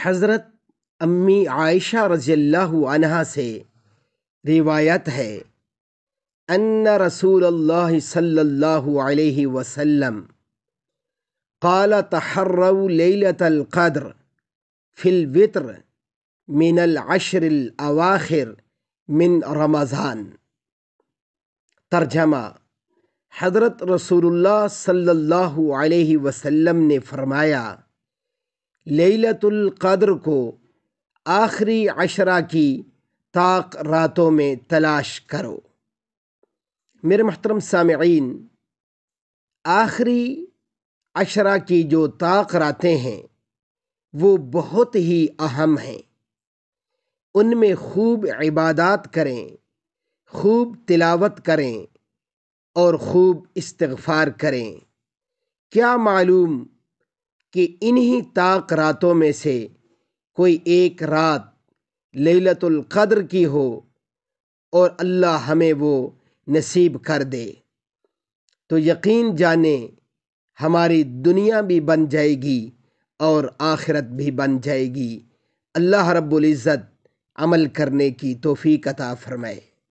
حضرت امی عائشہ رضی اللہ عنہا سے روایت ہے ان رسول اللہ صلی اللہ علیہ وسلم قال تحروا لیلۃ القدر فی الوتر من العشر الاواخر من رمضان۔ ترجمہ: حضرت رسول اللہ صلی اللہ علیہ وسلم نے فرمایا، لیلۃ القدر کو آخری عشرہ کی طاق راتوں میں تلاش کرو۔ میرے محترم سامعین، آخری عشرہ کی جو طاق راتیں ہیں وہ بہت ہی اہم ہیں۔ ان میں خوب عبادات کریں، خوب تلاوت کریں اور خوب استغفار کریں۔ کیا معلوم کہ انہی طاق راتوں میں سے کوئی ایک رات لیلۃ القدر کی ہو اور اللہ ہمیں وہ نصیب کر دے تو یقین جانیں ہماری دنیا بھی بن جائے گی اور آخرت بھی بن جائے گی۔ اللہ رب العزت عمل کرنے کی توفیق عطا فرمائے۔